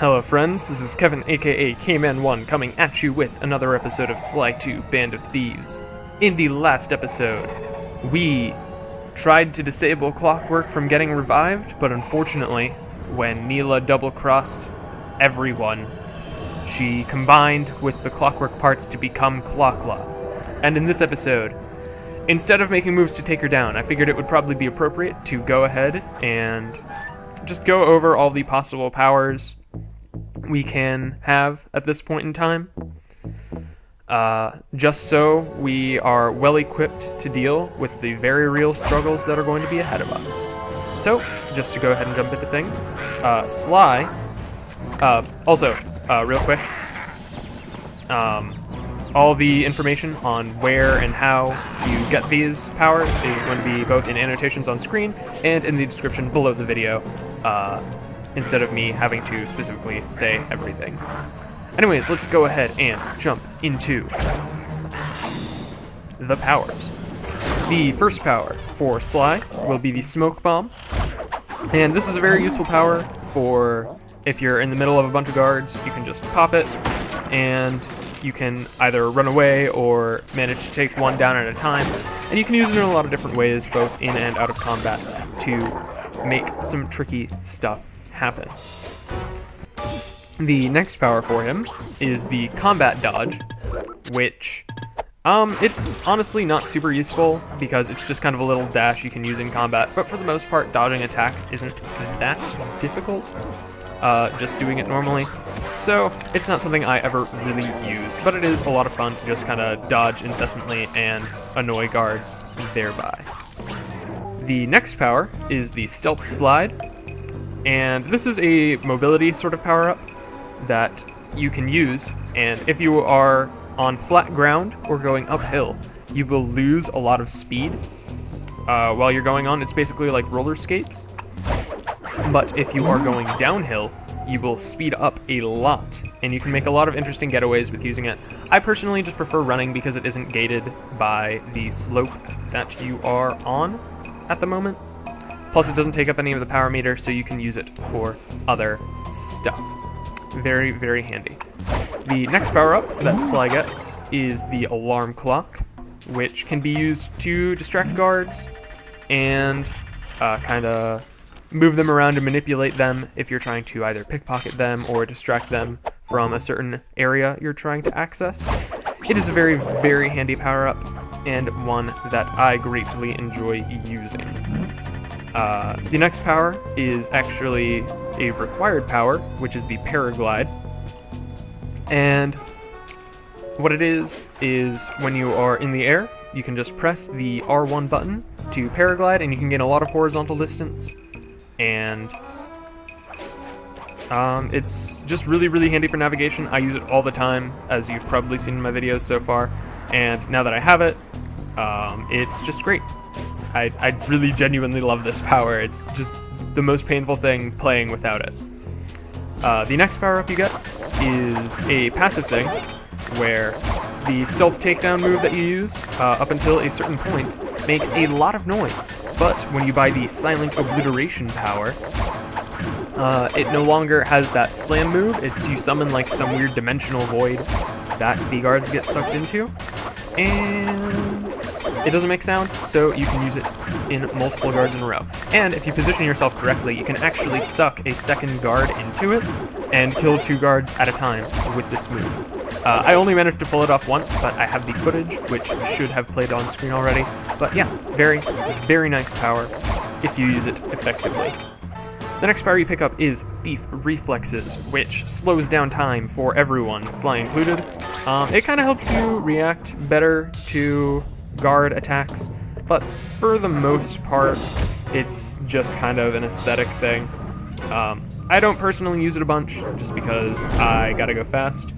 Hello friends, this is Kevin aka K-Man1 coming at you with another episode of Sly 2 Band of Thieves. In the last episode, we tried to disable Clockwork from getting revived, but unfortunately, when Neela double-crossed everyone, she combined with the Clockwork parts to become Clockla. And in this episode, instead of making moves to take her down, I figured it would probably be appropriate to go ahead and just go over all the possible powers we can have at this point in time, just so we are well equipped to deal with the very real struggles that are going to be ahead of us. So, just to go ahead and jump into things, Sly, also, real quick, all the information on where and how you get these powers is going to be both in annotations on screen and in the description below the video, instead of me having to specifically say everything. Anyways, let's go ahead and jump into the powers. The first power for Sly will be the Smoke Bomb, and this is a very useful power for if you're in the middle of a bunch of guards. You can just pop it, and you can either run away or manage to take one down at a time, and you can use it in a lot of different ways, both in and out of combat, to make some tricky stuff happen. The next power for him is the Combat Dodge, which, it's honestly not super useful because it's just kind of a little dash you can use in combat, but for the most part, dodging attacks isn't that difficult, just doing it normally. So, it's not something I ever really use, but it is a lot of fun to just kind of dodge incessantly and annoy guards thereby. The next power is the Stealth Slide, and this is a mobility sort of power-up that you can use, and if you are on flat ground or going uphill, you will lose a lot of speed while you're going on. It's basically like roller skates, but if you are going downhill, you will speed up a lot, and you can make a lot of interesting getaways with using it. I personally just prefer running because it isn't gated by the slope that you are on at the moment. Plus, it doesn't take up any of the power meter, so you can use it for other stuff. Very, very handy. The next power-up that Sly gets is the Alarm Clock, which can be used to distract guards and kind of move them around and manipulate them if you're trying to either pickpocket them or distract them from a certain area you're trying to access. It is a very, very handy power-up, and one that I greatly enjoy using. The next power is actually a required power, which is the Paraglide. And what it is when you are in the air, you can just press the R1 button to paraglide, and you can gain a lot of horizontal distance. And it's just really, really handy for navigation. I use it all the time, as you've probably seen in my videos so far. And now that I have it, it's just great. I really genuinely love this power. It's just the most painful thing playing without it. The next power-up you get is a passive thing, where the stealth takedown move that you use, up until a certain point, makes a lot of noise. But when you buy the Silent Obliteration power, it no longer has that slam move. It's you summon like some weird dimensional void that the guards get sucked into, and it doesn't make sound, so you can use it in multiple guards in a row. And if you position yourself correctly, you can actually suck a second guard into it and kill 2 guards at a time with this move. I only managed to pull it off once, but I have the footage, which should have played on screen already. But yeah, very, very nice power if you use it effectively. The next power you pick up is Thief Reflexes, which slows down time for everyone, Sly included. It kind of helps you react better to guard attacks, but for the most part, it's just kind of an aesthetic thing. I don't personally use it a bunch, just because I gotta go fast,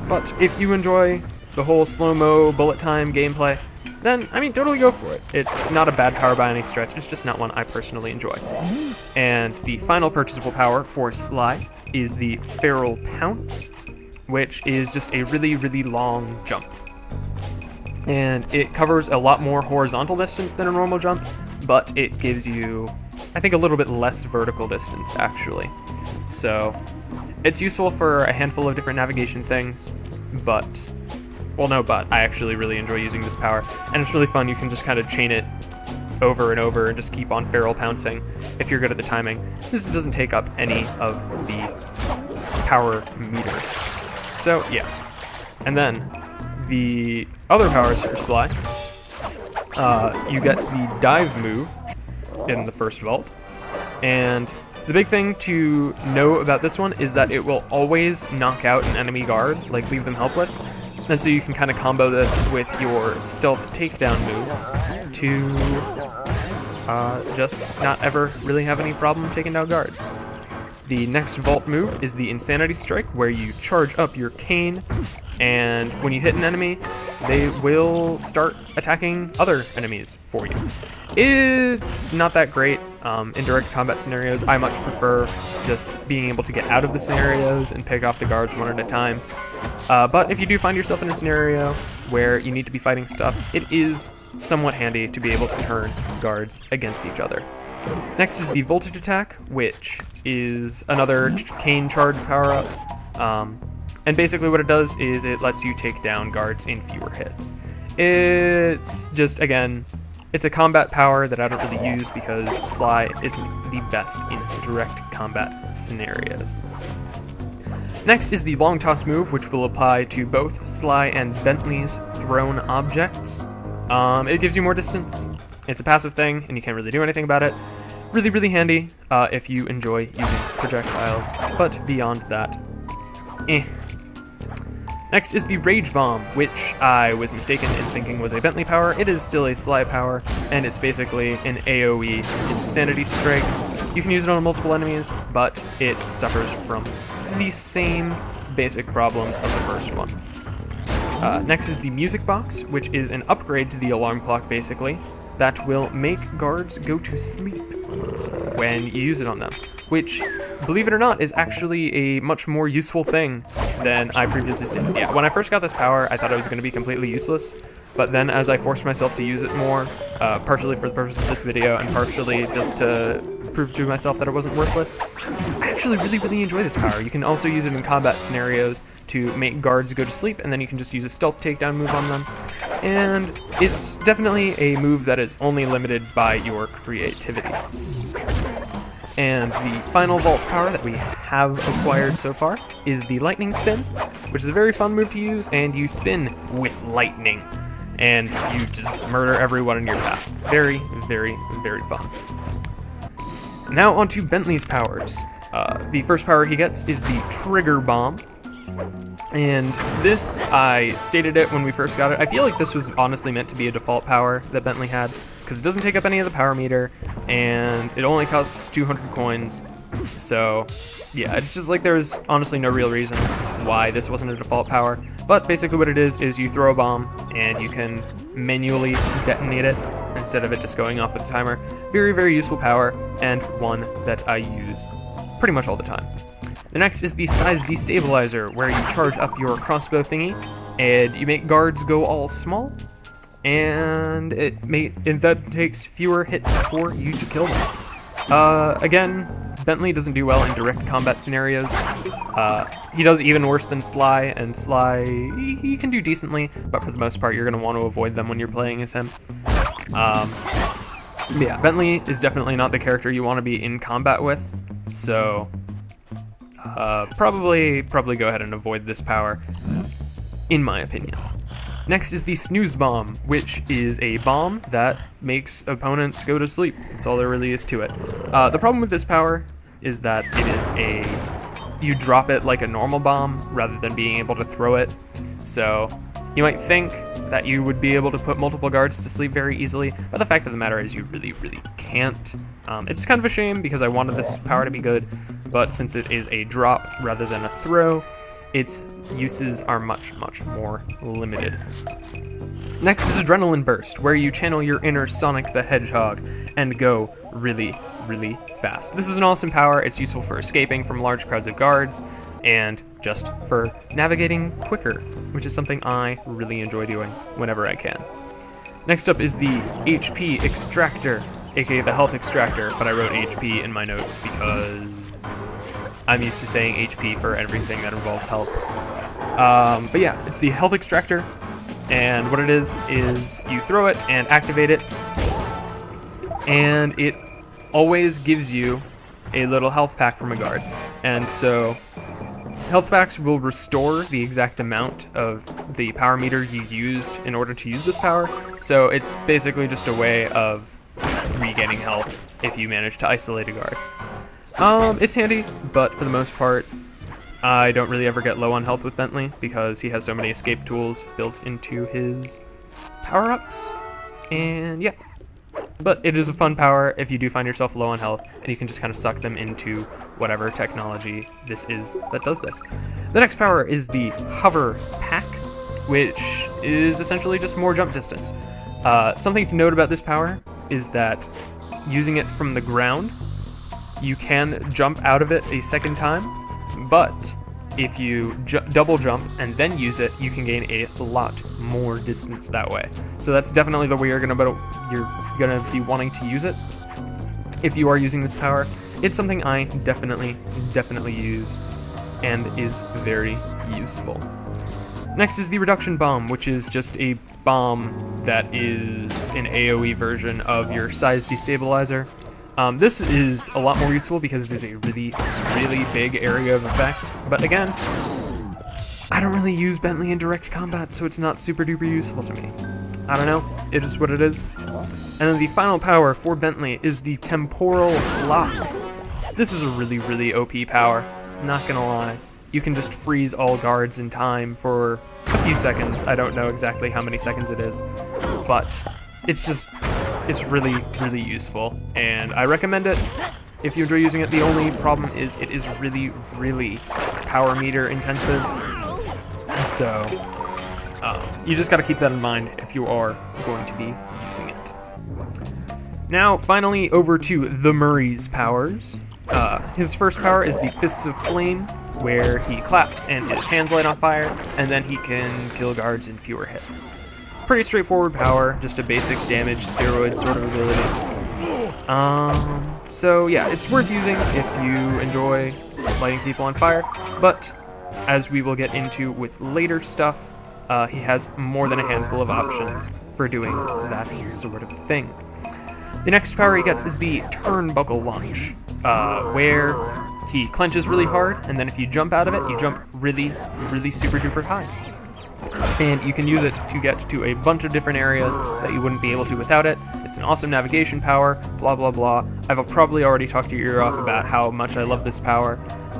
but if you enjoy the whole slow-mo bullet time gameplay, then, I mean, totally go for it. It's not a bad power by any stretch, it's just not one I personally enjoy. And the final purchasable power for Sly is the Feral Pounce, which is just a really, really long jump. And it covers a lot more horizontal distance than a normal jump, but it gives you, I think, a little bit less vertical distance, actually. So it's useful for a handful of different navigation things, but, well, no, but I actually really enjoy using this power, and it's really fun. You can just kind of chain it over and over and just keep on feral pouncing if you're good at the timing, since it doesn't take up any of the power meter. So yeah. And then the other powers for Sly, you get the dive move in the first vault, and the big thing to know about this one is that it will always knock out an enemy guard, like leave them helpless, and so you can kind of combo this with your stealth takedown move to just not ever really have any problem taking down guards. The next vault move is the Insanity Strike, where you charge up your cane, and when you hit an enemy, they will start attacking other enemies for you. It's not that great in direct combat scenarios. I much prefer just being able to get out of the scenarios and pick off the guards one at a time. But if you do find yourself in a scenario where you need to be fighting stuff, it is somewhat handy to be able to turn guards against each other. Next is the Voltage Attack, which is another cane charge power-up. And basically what it does is it lets you take down guards in fewer hits. It's just, again, it's a combat power that I don't really use because Sly isn't the best in direct combat scenarios. Next is the Long Toss move, which will apply to both Sly and Bentley's thrown objects. It gives you more distance. It's a passive thing, and you can't really do anything about it. Really, really handy if you enjoy using projectiles, but beyond that, eh. Next is the Rage Bomb, which I was mistaken in thinking was a Bentley power. It is still a Sly power, and it's basically an AoE Insanity Strike. You can use it on multiple enemies, but it suffers from the same basic problems of the first one. Next is the Music Box, which is an upgrade to the alarm clock, basically, that will make guards go to sleep when you use it on them, which, believe it or not, is actually a much more useful thing than I previously said. Yeah, when I first got this power, I thought it was going to be completely useless, but then as I forced myself to use it more, partially for the purpose of this video and partially just to prove to myself that it wasn't worthless, I actually really, really enjoy this power. You can also use it in combat scenarios to make guards go to sleep, and then you can just use a stealth takedown move on them. And it's definitely a move that is only limited by your creativity. And the final vault power that we have acquired so far is the Lightning Spin, which is a very fun move to use, and you spin with lightning, and you just murder everyone in your path. Very, very, very fun. Now onto Bentley's powers. The first power he gets is the Trigger Bomb. And this, I stated it when we first got it, I feel like this was honestly meant to be a default power that Bentley had, because it doesn't take up any of the power meter, and it only costs 200 coins, so yeah, it's just like there's honestly no real reason why this wasn't a default power, but basically what it is you throw a bomb, and you can manually detonate it, instead of it just going off with the timer. Very, very useful power, and one that I use pretty much all the time. The next is the Size Destabilizer, where you charge up your crossbow thingy, and you make guards go all small, and that takes fewer hits for you to kill them. Again, Bentley doesn't do well in direct combat scenarios. He does even worse than Sly, and Sly, he can do decently, but for the most part, you're going to want to avoid them when you're playing as him. Yeah, Bentley is definitely not the character you want to be in combat with, so probably go ahead and avoid this power, in my opinion. Next is the Snooze Bomb, which is a bomb that makes opponents go to sleep. That's all there really is to it. The problem with this power is that it is you drop it like a normal bomb rather than being able to throw it. So you might think that you would be able to put multiple guards to sleep very easily, but the fact of the matter is you really, really can't. It's kind of a shame because I wanted this power to be good, but since it is a drop rather than a throw, its uses are much, much more limited. Next is Adrenaline Burst, where you channel your inner Sonic the Hedgehog and go really, really fast. This is an awesome power. It's useful for escaping from large crowds of guards and just for navigating quicker, which is something I really enjoy doing whenever I can. Next up is the HP Extractor, aka the Health Extractor, but I wrote HP in my notes because I'm used to saying HP for everything that involves health. But yeah, it's the health extractor, and what it is you throw it and activate it, and it always gives you a little health pack from a guard. And so health packs will restore the exact amount of the power meter you used in order to use this power, so it's basically just a way of regaining health if you manage to isolate a guard. It's handy, but for the most part, I don't really ever get low on health with Bentley because he has so many escape tools built into his power-ups, and yeah. But it is a fun power if you do find yourself low on health, and you can just kind of suck them into whatever technology this is that does this. The next power is the Hover Pack, which is essentially just more jump distance. Something to note about this power is that using it from the ground, you can jump out of it a second time, but if you double jump and then use it, you can gain a lot more distance that way. So that's definitely the way you're gonna be wanting to use it if you are using this power. It's something I definitely use and is very useful. Next is the Reduction Bomb, which is just a bomb that is an AoE version of your size destabilizer. This is a lot more useful because it is a really big area of effect, but again, I don't really use Bentley in direct combat, so it's not super duper useful to me. I don't know, it is what it is. And then the final power for Bentley is the Temporal Lock. This is a really OP power, not gonna lie. You can just freeze all guards in time for a few seconds. I don't know exactly how many seconds it is, but it's really useful, and I recommend it if you enjoy using it. The only problem is it is really power meter intensive, so you just got to keep that in mind if you are going to be using it. Now, finally, over to the Murray's powers. His first power is the Fists of Flame, where he claps and his hands light on fire, and then he can kill guards in fewer hits. Pretty straightforward power, just a basic damage steroid sort of ability. So yeah, it's worth using if you enjoy lighting people on fire, but as we will get into with later stuff, he has more than a handful of options for doing that sort of thing. The next power he gets is the Turnbuckle launch, where he clenches really hard, and then if you jump out of it, you jump really super duper high. And you can use it to get to a bunch of different areas that you wouldn't be able to without it. It's an awesome navigation power, blah blah blah. I've probably already talked your ear off about how much I love this power,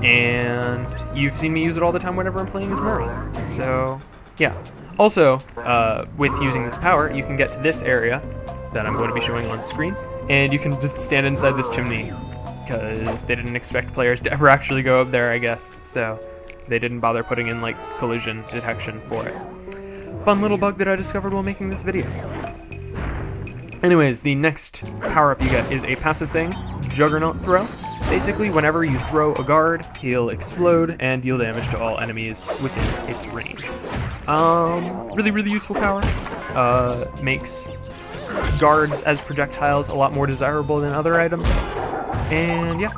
and you've seen me use it all the time whenever I'm playing as Murray. So yeah. Also, with using this power, you can get to this area that I'm going to be showing on screen, and you can just stand inside this chimney, because they didn't expect players to ever actually go up there, I guess, so they didn't bother putting in, like, collision detection for it. Fun little bug that I discovered while making this video. Anyways, the next power-up you get is a passive thing, Juggernaut Throw. Basically, whenever you throw a guard, he'll explode and deal damage to all enemies within its range. Really useful power. Makes guards as projectiles a lot more desirable than other items. And yeah,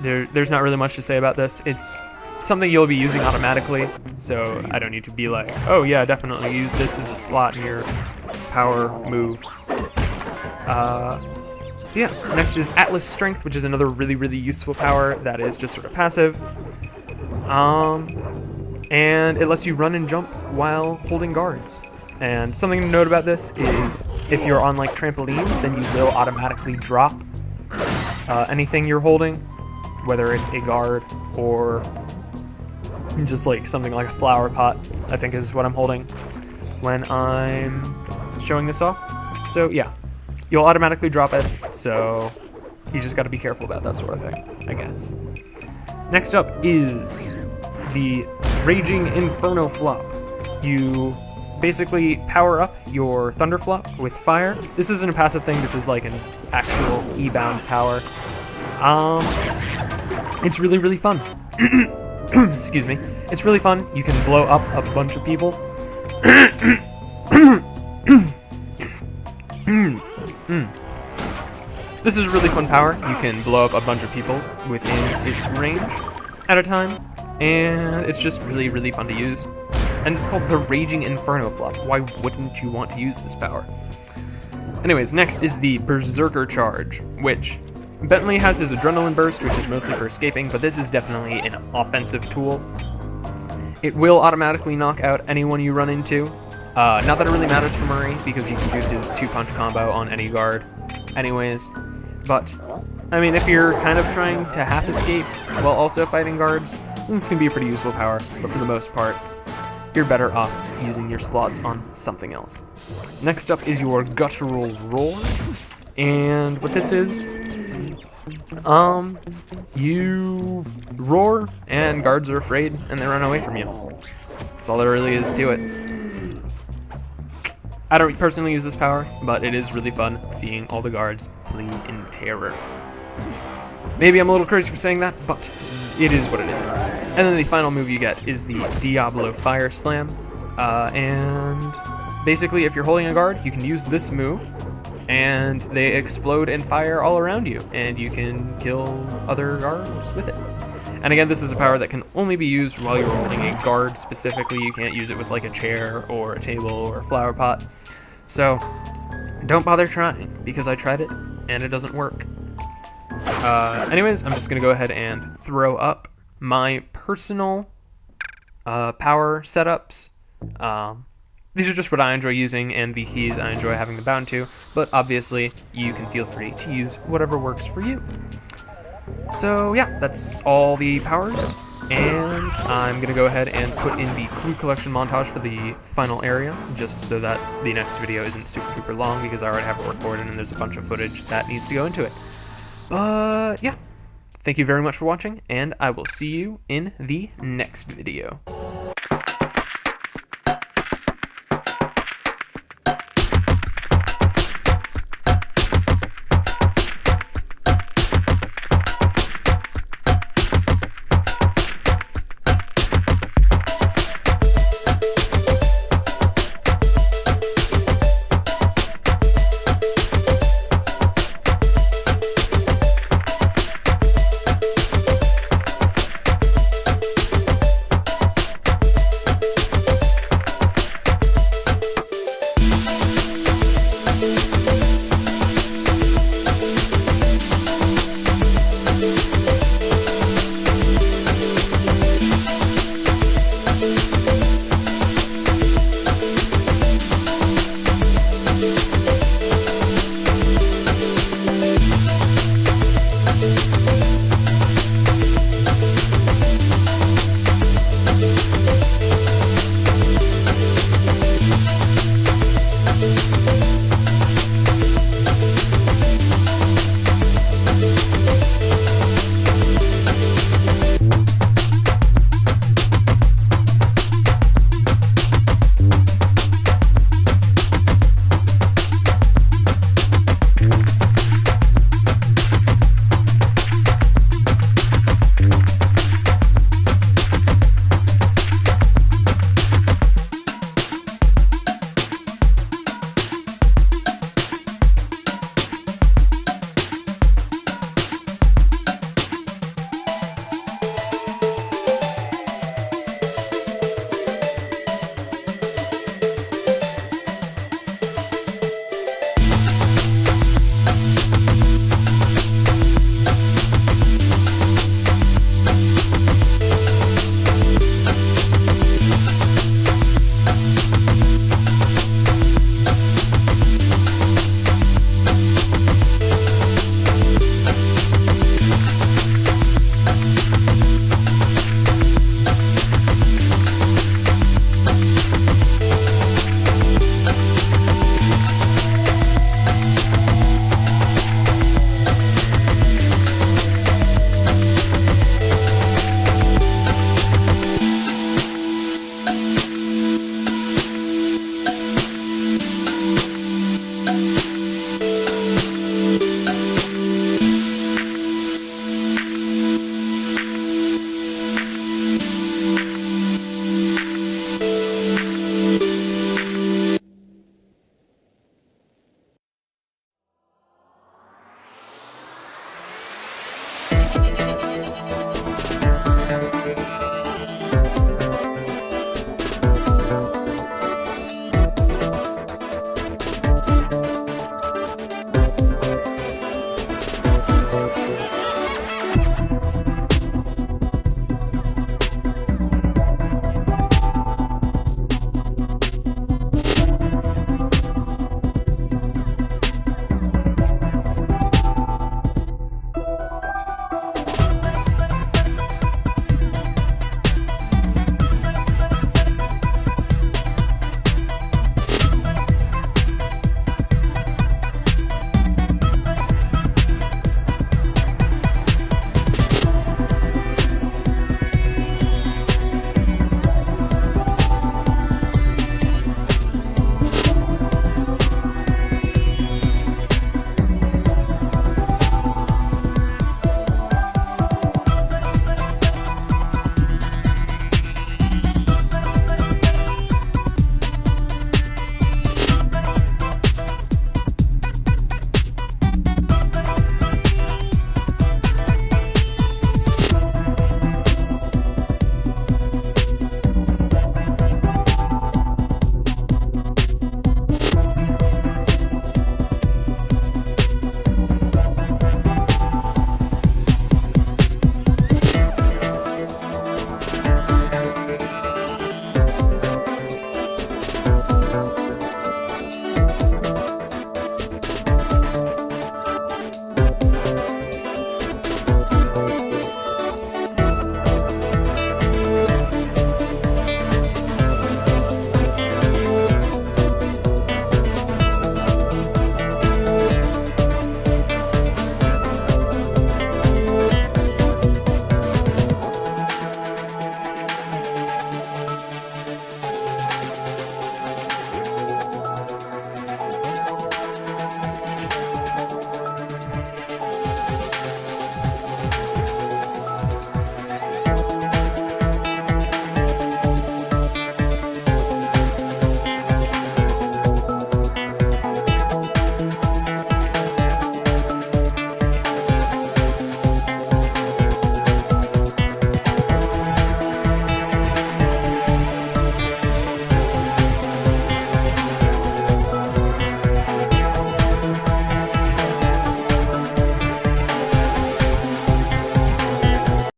there's not really much to say about this. It's something you'll be using automatically, so I don't need to be like, oh yeah, definitely use this as a slot in your power move. Yeah, next is Atlas Strength, which is another really useful power that is just sort of passive. And it lets you run and jump while holding guards. And something to note about this is if you're on like trampolines, then you will automatically drop anything you're holding, whether it's a guard or just like something like a flower pot, I think is what I'm holding when I'm showing this off. So yeah, you'll automatically drop it, so you just got to be careful about that sort of thing, I guess. Next up is the Raging Inferno flop. You basically power up your Thunder flop with fire. This isn't a passive thing, this is like an actual keybound power. It's really fun. Excuse me. It's really fun. You can blow up a bunch of people. This This is a really fun power. You can blow up a bunch of people within its range at a time, and it's just really, really fun to use. And it's called the Raging Inferno flop. Why wouldn't you want to use this power? Anyways, next is the Berserker Charge, which Bentley has his Adrenaline Burst, which is mostly for escaping, but this is definitely an offensive tool. It will automatically knock out anyone you run into. Not that it really matters for Murray, because you can do his 2-punch combo on any guard anyways. But, I mean, if you're kind of trying to half escape while also fighting guards, then this can be a pretty useful power, but for the most part, you're better off using your slots on something else. Next up is your Guttural Roar, and what this is, you roar, and guards are afraid, and they run away from you. That's all there really is to it. I don't personally use this power, but it is really fun seeing all the guards flee in terror. Maybe I'm a little crazy for saying that, but it is what it is. And then the final move you get is the Diablo Fire Slam. And basically, if you're holding a guard, you can use this move, and they explode and fire all around you, and you can kill other guards with it. And again, this is a power that can only be used while you're holding a guard specifically. You can't use it with like a chair or a table or a flower pot. So don't bother trying, because I tried it and it doesn't work. Anyways, I'm just going to go ahead and throw up my personal power setups. These are just what I enjoy using, and the keys I enjoy having them bound to, but obviously you can feel free to use whatever works for you. So yeah, that's all the powers, and I'm going to go ahead and put in the clue collection montage for the final area, just so that the next video isn't super duper long, because I already have it recorded and there's a bunch of footage that needs to go into it. But yeah, thank you very much for watching, and I will see you in the next video.